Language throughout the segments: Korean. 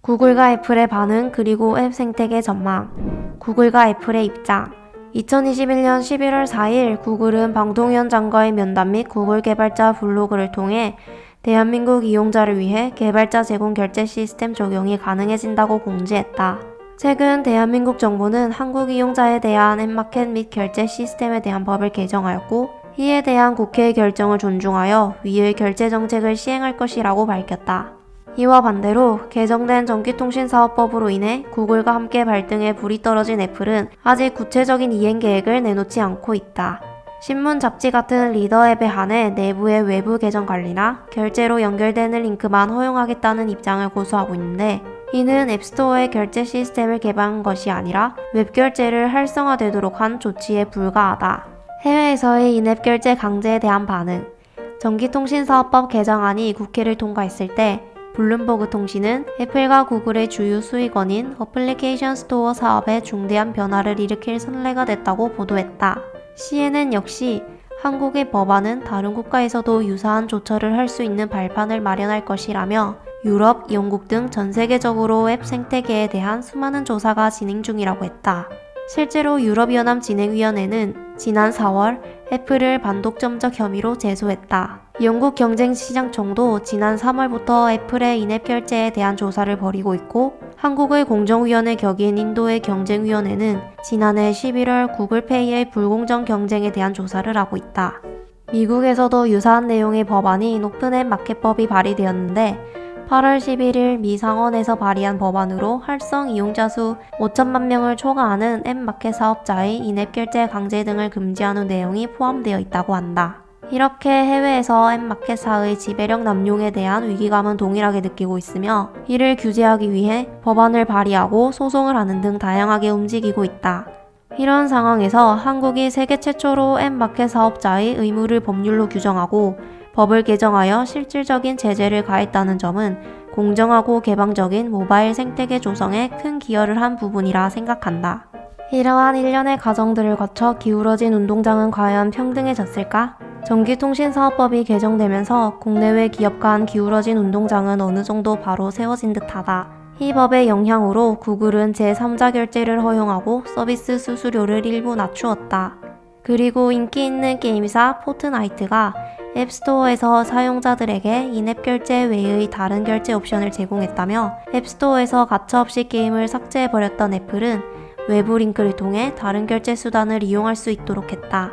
구글과 애플의 반응 그리고 앱 생태계 전망. 구글과 애플의 입장. 2021년 11월 4일 구글은 방통위원장과의 면담 및 구글 개발자 블로그를 통해 대한민국 이용자를 위해 개발자 제공 결제 시스템 적용이 가능해진다고 공지했다. 최근 대한민국 정부는 한국 이용자에 대한 앱마켓 및 결제 시스템에 대한 법을 개정하였고 이에 대한 국회의 결정을 존중하여 위의 결제 정책을 시행할 것이라고 밝혔다. 이와 반대로 개정된 전기통신사업법으로 인해 구글과 함께 발등에 불이 떨어진 애플은 아직 구체적인 이행 계획을 내놓지 않고 있다. 신문, 잡지 같은 리더 앱에 한해 내부의 외부 계정 관리나 결제로 연결되는 링크만 허용하겠다는 입장을 고수하고 있는데 이는 앱스토어의 결제 시스템을 개방한 것이 아니라 웹결제를 활성화되도록 한 조치에 불과하다. 해외에서의 인앱 결제 강제에 대한 반응. 전기통신사업법 개정안이 국회를 통과했을 때 블룸버그 통신은 애플과 구글의 주요 수익원인 어플리케이션 스토어 사업에 중대한 변화를 일으킬 선례가 됐다고 보도했다. CNN 역시 한국의 법안은 다른 국가에서도 유사한 조처를 할 수 있는 발판을 마련할 것이라며 유럽, 영국 등 전 세계적으로 앱 생태계에 대한 수많은 조사가 진행 중이라고 했다. 실제로 유럽연합진흥위원회는 지난 4월 애플을 반독점적 혐의로 제소했다. 영국 경쟁시장청도 지난 3월부터 애플의 인앱 결제에 대한 조사를 벌이고 있고 한국의 공정위원회 격인 인도의 경쟁위원회는 지난해 11월 구글페이의 불공정 경쟁에 대한 조사를 하고 있다. 미국에서도 유사한 내용의 법안인 오픈앱 마켓법이 발의되었는데 8월 11일 미 상원에서 발의한 법안으로 활성 이용자 수 5천만 명을 초과하는 앱마켓 사업자의 인앱 결제 강제 등을 금지하는 내용이 포함되어 있다고 한다. 이렇게 해외에서 앱마켓사의 지배력 남용에 대한 위기감은 동일하게 느끼고 있으며 이를 규제하기 위해 법안을 발의하고 소송을 하는 등 다양하게 움직이고 있다. 이런 상황에서 한국이 세계 최초로 앱마켓 사업자의 의무를 법률로 규정하고 법을 개정하여 실질적인 제재를 가했다는 점은 공정하고 개방적인 모바일 생태계 조성에 큰 기여를 한 부분이라 생각한다. 이러한 일련의 과정들을 거쳐 기울어진 운동장은 과연 평등해졌을까? 전기통신사업법이 개정되면서 국내외 기업 간 기울어진 운동장은 어느 정도 바로 세워진 듯하다. 이 법의 영향으로 구글은 제3자 결제를 허용하고 서비스 수수료를 일부 낮추었다. 그리고 인기 있는 게임사 포트나이트가 앱스토어에서 사용자들에게 인앱 결제 외의 다른 결제 옵션을 제공했다며 앱스토어에서 가차없이 게임을 삭제해버렸던 애플은 외부 링크를 통해 다른 결제 수단을 이용할 수 있도록 했다.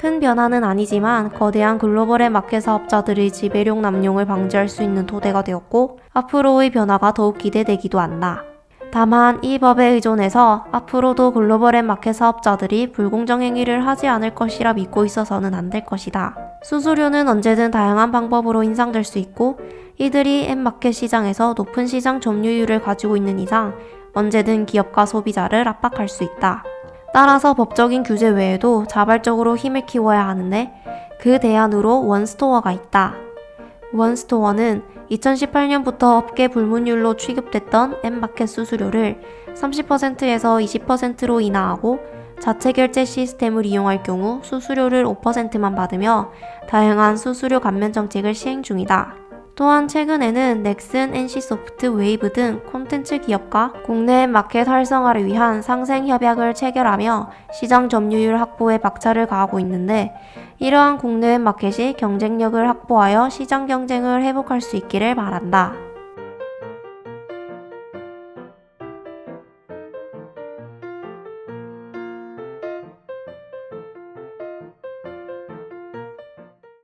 큰 변화는 아니지만 거대한 글로벌 앱 마켓 사업자들의 지배력 남용을 방지할 수 있는 토대가 되었고 앞으로의 변화가 더욱 기대되기도 한다. 다만 이 법에 의존해서 앞으로도 글로벌 앱 마켓 사업자들이 불공정 행위를 하지 않을 것이라 믿고 있어서는 안 될 것이다. 수수료는 언제든 다양한 방법으로 인상될 수 있고 이들이 앱 마켓 시장에서 높은 시장 점유율을 가지고 있는 이상 언제든 기업과 소비자를 압박할 수 있다. 따라서 법적인 규제 외에도 자발적으로 힘을 키워야 하는데 그 대안으로 원스토어가 있다. 원스토어는 2018년부터 업계 불문율로 취급됐던 앱마켓 수수료를 30%에서 20%로 인하하고 자체 결제 시스템을 이용할 경우 수수료를 5%만 받으며 다양한 수수료 감면 정책을 시행 중이다. 또한 최근에는 넥슨, NC소프트, 웨이브 등 콘텐츠 기업과 국내 마켓 활성화를 위한 상생 협약을 체결하며 시장 점유율 확보에 박차를 가하고 있는데 이러한 국내 마켓이 경쟁력을 확보하여 시장 경쟁을 회복할 수 있기를 바란다.